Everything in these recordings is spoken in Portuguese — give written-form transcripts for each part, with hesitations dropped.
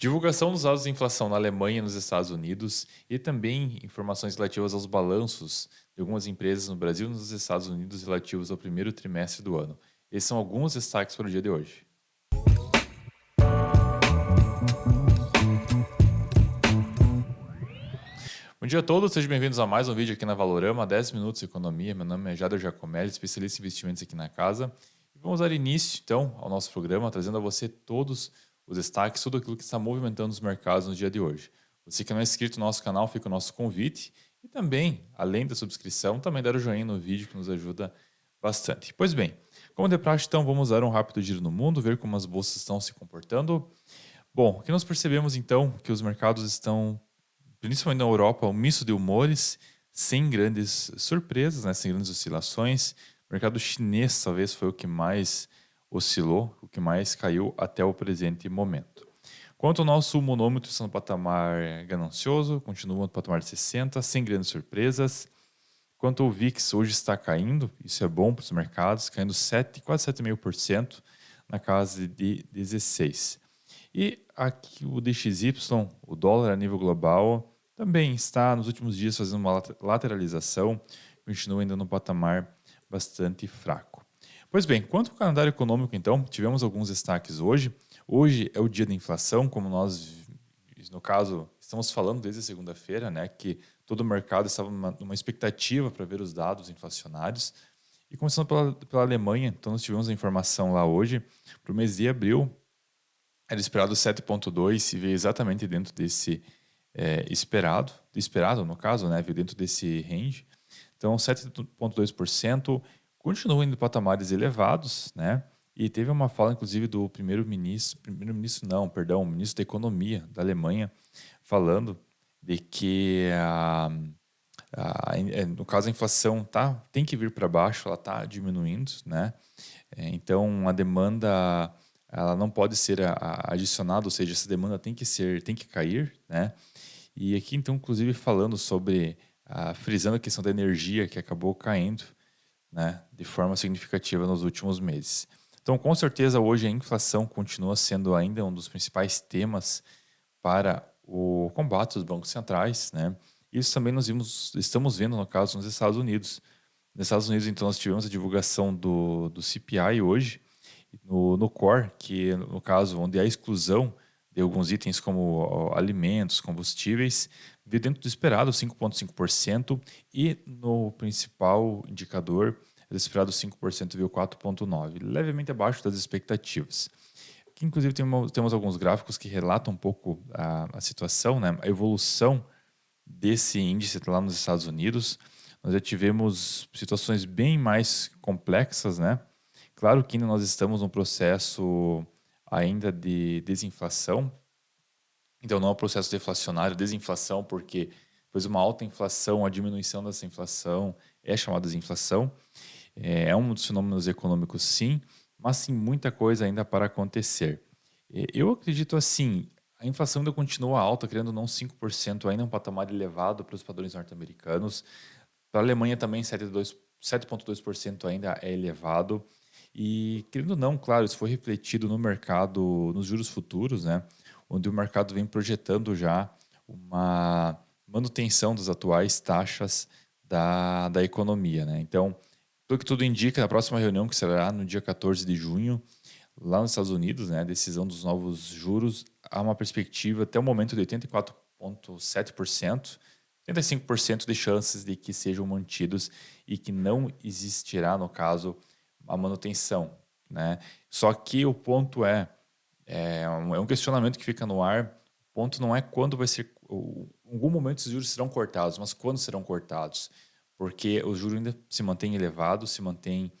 Divulgação dos dados de inflação na Alemanha e nos Estados Unidos e também informações relativas aos balanços de algumas empresas no Brasil e nos Estados Unidos relativos ao primeiro trimestre do ano. Esses são alguns destaques para o dia de hoje. Bom dia a todos, sejam bem-vindos a mais um vídeo aqui na Valorama, 10 minutos de economia. Meu nome é Jader Giacomelli, especialista em investimentos aqui na casa. E vamos dar início, então, ao nosso programa, trazendo a você todos os destaques, tudo aquilo que está movimentando os mercados no dia de hoje. Você que não é inscrito no nosso canal, fica o nosso convite. E também, além da subscrição, também dar o joinha no vídeo que nos ajuda bastante. Pois bem, como de praxe, então, vamos dar um rápido giro no mundo, ver como as bolsas estão se comportando. Bom, o que nós percebemos, então, que os mercados estão principalmente na Europa, um misto de humores, sem grandes surpresas, né, sem grandes oscilações. O mercado chinês talvez foi o que mais oscilou, o que mais caiu até o presente momento. Quanto ao nosso monômetro, está no patamar ganancioso, continua no patamar de 60, sem grandes surpresas. Quanto ao VIX, hoje está caindo, isso é bom para os mercados, caindo 7, quase 7,5% na casa de 16. E aqui o DXY, o dólar a nível global, também está nos últimos dias fazendo uma lateralização, continua ainda no patamar bastante fraco. Pois bem, quanto ao calendário econômico, então, tivemos alguns destaques hoje. Hoje é o dia da inflação, como nós, no caso, estamos falando desde a segunda-feira, né, que todo o mercado estava numa expectativa para ver os dados inflacionários. E começando pela Alemanha, então nós tivemos a informação lá hoje, para o mês de abril, era esperado 7,2 e veio exatamente dentro desse esperado no caso, né, veio dentro desse range. Então, 7,2% continua indo em patamares elevados, né? E teve uma fala, inclusive, do primeiro-ministro não, perdão, o ministro da Economia da Alemanha, falando de que, no caso, a inflação tem que vir para baixo, ela está diminuindo, né? Então, a demanda ela não pode ser adicionada, ou seja, essa demanda tem que cair, né? E aqui, então, inclusive, falando sobre, frisando a questão da energia que acabou caindo, né, de forma significativa nos últimos meses. Então, com certeza, hoje a inflação continua sendo ainda um dos principais temas para o combate dos bancos centrais, né? Isso também estamos vendo, no caso, nos Estados Unidos. Nos Estados Unidos, então, nós tivemos a divulgação do CPI hoje, no core, que no caso, onde há exclusão de alguns itens como alimentos, combustíveis, veio dentro do esperado, 5,5%, e no principal indicador, era esperado 5%, veio 4,9%, levemente abaixo das expectativas. Aqui, inclusive, temos alguns gráficos que relatam um pouco a situação, né? A evolução desse índice lá nos Estados Unidos. Nós já tivemos situações bem mais complexas, né? Claro que ainda nós estamos num processo ainda de desinflação, então não é um processo deflacionário, desinflação, porque depois uma alta inflação, a diminuição dessa inflação é chamada desinflação. É um dos fenômenos econômicos, sim, mas sim muita coisa ainda para acontecer. Eu acredito assim, a inflação ainda continua alta, criando não 5%, ainda um patamar elevado para os padrões norte-americanos. Para a Alemanha também 7,2% ainda é elevado. E, querendo ou não, claro, isso foi refletido no mercado, nos juros futuros, né? Onde o mercado vem projetando já uma manutenção das atuais taxas da economia, né? Então, pelo que tudo indica, na próxima reunião, que será no dia 14 de junho, lá nos Estados Unidos, né, a decisão dos novos juros, há uma perspectiva até o momento de 84,7%, 85% de chances de que sejam mantidos e que não existirá, no caso, a manutenção, né? Só que o ponto é um questionamento que fica no ar. O ponto não é quando vai ser, em algum momento esses juros serão cortados, mas quando serão cortados? Porque o juro ainda se mantém elevado, se mantém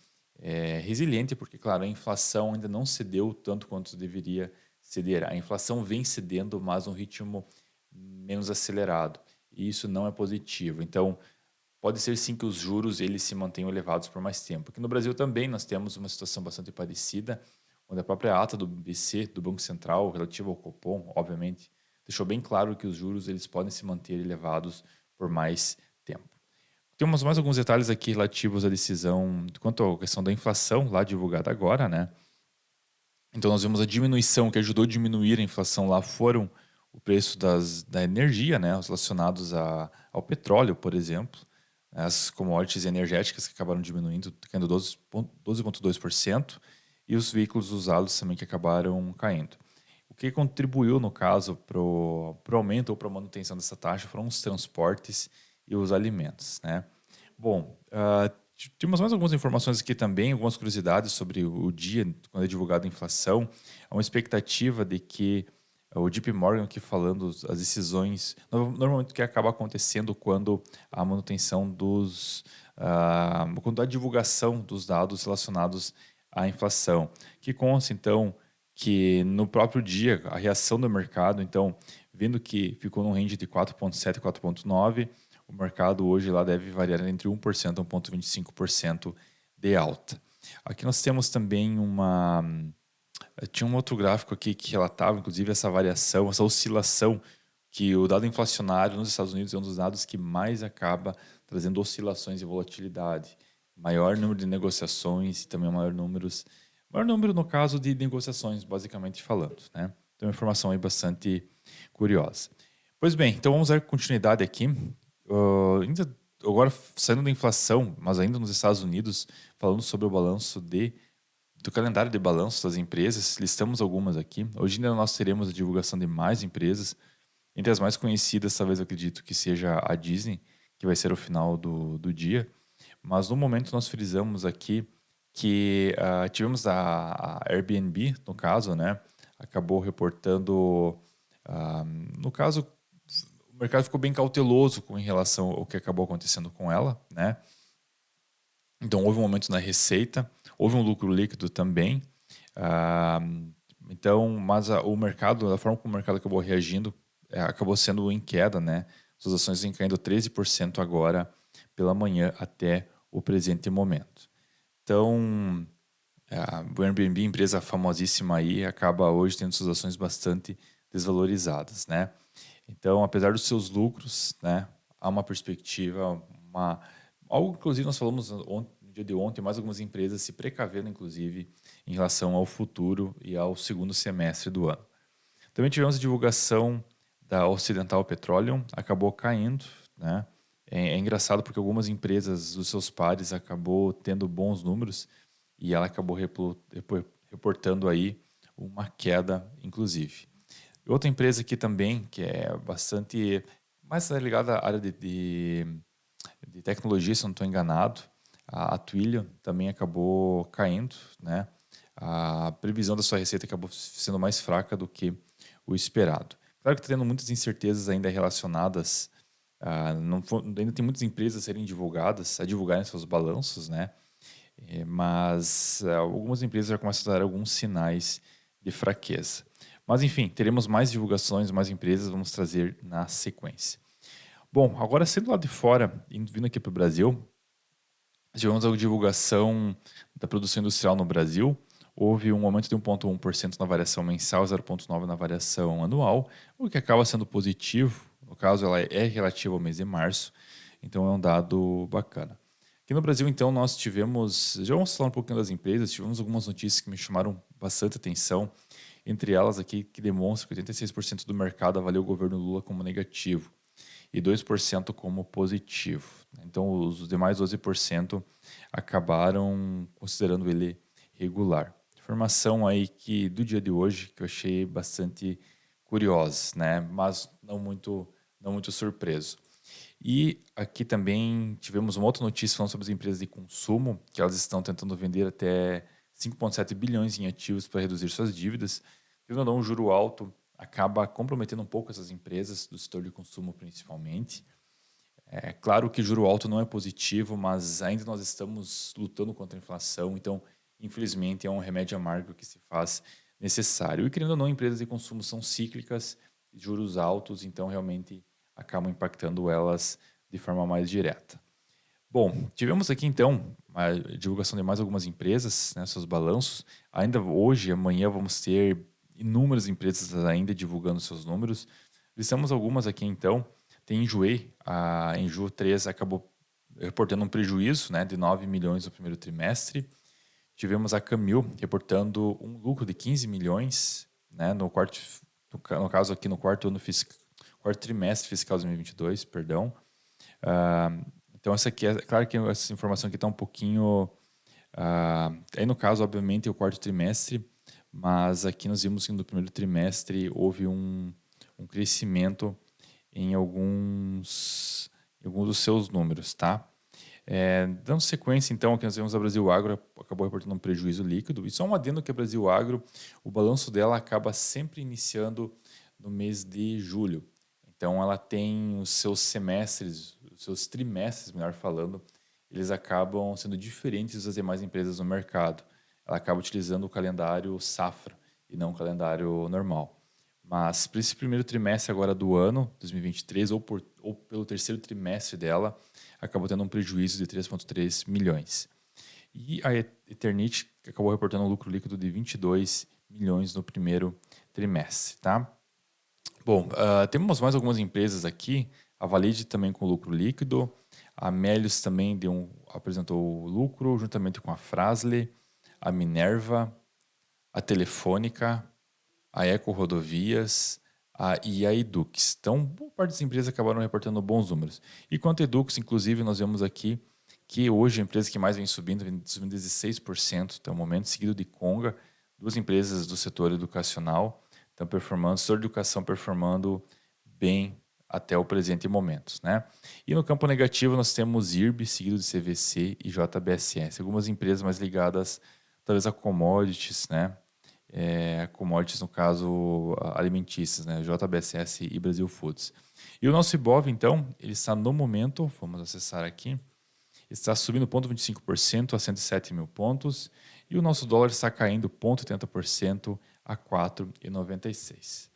resiliente, porque, claro, a inflação ainda não cedeu tanto quanto deveria ceder. A inflação vem cedendo, mas um ritmo menos acelerado. E isso não é positivo. Então, pode ser sim que os juros eles se mantenham elevados por mais tempo. Aqui no Brasil também nós temos uma situação bastante parecida, onde a própria ata do BC, do Banco Central, relativa ao Copom, obviamente, deixou bem claro que os juros eles podem se manter elevados por mais tempo. Temos mais alguns detalhes aqui relativos à decisão quanto à questão da inflação, lá divulgada agora, né? Então, nós vimos a diminuição que ajudou a diminuir a inflação lá foram o preço da energia, né, os relacionados ao petróleo, por exemplo, né, as commodities energéticas que acabaram diminuindo, caindo 12,2%, e os veículos usados também que acabaram caindo. O que contribuiu, no caso, para o aumento ou para a manutenção dessa taxa foram os transportes e os alimentos, né? Bom, temos mais algumas informações aqui também, algumas curiosidades sobre o dia, quando é divulgada a inflação. Há uma expectativa de que o JP Morgan aqui falando as decisões, normalmente o que acaba acontecendo quando a manutenção quando a divulgação dos dados relacionados à inflação, que consta então que no próprio dia a reação do mercado, então vendo que ficou num range de 4,7 e 4,9, o mercado hoje lá deve variar entre 1% a 1,25% de alta. Aqui nós temos também tinha um outro gráfico aqui que relatava, inclusive, essa variação, essa oscilação, que o dado inflacionário nos Estados Unidos é um dos dados que mais acaba trazendo oscilações e volatilidade. Maior número de negociações e também maior número no caso de negociações, basicamente falando, né? Então, é uma informação aí bastante curiosa. Pois bem, então vamos dar continuidade aqui. Ainda agora saindo da inflação, mas ainda nos Estados Unidos, falando sobre o balanço do calendário de balanço das empresas, listamos algumas aqui. Hoje ainda nós teremos a divulgação de mais empresas. Entre as mais conhecidas, talvez eu acredito que seja a Disney, que vai ser o final do dia. Mas no momento nós frisamos aqui que tivemos a Airbnb, no caso, né? Acabou reportando, no caso, o mercado ficou bem cauteloso em relação ao que acabou acontecendo com ela, né? Então houve um aumento na receita, houve um lucro líquido também. Ah, então, mas o mercado, a forma como o mercado acabou reagindo, acabou sendo em queda, né? Suas ações vêm caindo 13% agora pela manhã até o presente momento. Então, o Airbnb, empresa famosíssima aí, acaba hoje tendo suas ações bastante desvalorizadas, né? Então, apesar dos seus lucros, né, há uma perspectiva, algo inclusive nós falamos no dia de ontem, mais algumas empresas se precavendo, inclusive, em relação ao futuro e ao segundo semestre do ano. Também tivemos a divulgação da Occidental Petroleum, acabou caindo, né? É engraçado porque algumas empresas dos seus pares acabou tendo bons números e ela acabou reportando aí uma queda, inclusive. Outra empresa aqui também, que é bastante mais ligada à área de tecnologia, se eu não estou enganado, a Twilio também acabou caindo, né? A previsão da sua receita acabou sendo mais fraca do que o esperado. Claro que está tendo muitas incertezas ainda relacionadas, ainda tem muitas empresas a serem divulgadas, a divulgarem seus balanços, né? Mas algumas empresas já começam a dar alguns sinais de fraqueza. Mas enfim, teremos mais divulgações, mais empresas, vamos trazer na sequência. Bom, agora sendo lá de fora, vindo aqui para o Brasil, tivemos a divulgação da produção industrial no Brasil. Houve um aumento de 1,1% na variação mensal, 0,9% na variação anual, o que acaba sendo positivo. No caso, ela é relativa ao mês de março, então é um dado bacana. Aqui no Brasil, então, nós tivemos, já vamos falar um pouquinho das empresas, tivemos algumas notícias que me chamaram bastante atenção, entre elas aqui que demonstram que 86% do mercado avalia o governo Lula como negativo e 2% como positivo. Então, os demais 12% acabaram considerando ele regular. Informação aí que do dia de hoje que eu achei bastante curiosa, né? Mas não muito surpreso. E aqui também tivemos uma outra notícia falando sobre as empresas de consumo, que elas estão tentando vender até 5,7 bilhões em ativos para reduzir suas dívidas. Tendo ou não, um juro alto acaba comprometendo um pouco essas empresas do setor de consumo principalmente. É claro que juro alto não é positivo, mas ainda nós estamos lutando contra a inflação, então infelizmente é um remédio amargo que se faz necessário. E querendo ou não, empresas de consumo são cíclicas, juros altos, então realmente acabam impactando elas de forma mais direta. Bom, tivemos aqui então a divulgação de mais algumas empresas, né, seus balanços. Ainda hoje, amanhã, vamos ter inúmeras empresas ainda divulgando seus números. Listamos algumas aqui então. Tem Enjoei, a Enjo 3 acabou reportando um prejuízo, né, de 9 milhões no primeiro trimestre. tivemos a Camil reportando um lucro de 15 milhões, né, no caso aqui no quarto trimestre fiscal de 2022, perdão. Então essa aqui, claro que essa informação aqui está um pouquinho... aí no caso, obviamente, é o quarto trimestre, mas aqui nós vimos que no primeiro trimestre houve um crescimento em alguns dos seus números, tá? Dando sequência, então, aqui nós vemos a Brasil Agro acabou reportando um prejuízo líquido. E só um adendo que a Brasil Agro, o balanço dela acaba sempre iniciando no mês de julho. Então, ela tem os seus semestres, os seus trimestres, melhor falando, eles acabam sendo diferentes das demais empresas no mercado. Ela acaba utilizando o calendário safra e não o calendário normal. Mas para esse primeiro trimestre agora do ano, 2023, ou pelo terceiro trimestre dela, acabou tendo um prejuízo de 3,3 milhões. E a Eternit acabou reportando um lucro líquido de 22 milhões no primeiro trimestre, tá? Bom, temos mais algumas empresas aqui. A Valide também com lucro líquido. A Melius também apresentou lucro, juntamente com a Fras-le, a Minerva, a Telefônica, a Eco Rodovias e a Edux. Então, boa parte das empresas acabaram reportando bons números. E quanto a Edux, inclusive, nós vemos aqui que hoje a empresa que mais vem subindo 16% até o momento, seguido de Conga, duas empresas do setor educacional estão performando, o setor de educação performando bem até o presente momento, né? E no campo negativo nós temos IRB, seguido de CVC e JBSS, algumas empresas mais ligadas talvez a commodities, né? Commodities no caso alimentícias, né? JBSS e Brasil Foods. E o nosso Ibov, então, ele está no momento, vamos acessar aqui, está subindo 0,25% a 107 mil pontos e o nosso dólar está caindo 0,80% a 4,96.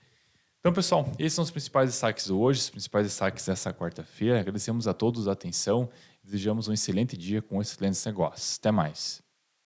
Então, pessoal, esses são os principais destaques hoje, os principais destaques dessa quarta-feira. Agradecemos a todos a atenção e desejamos um excelente dia com excelentes negócios. Até mais.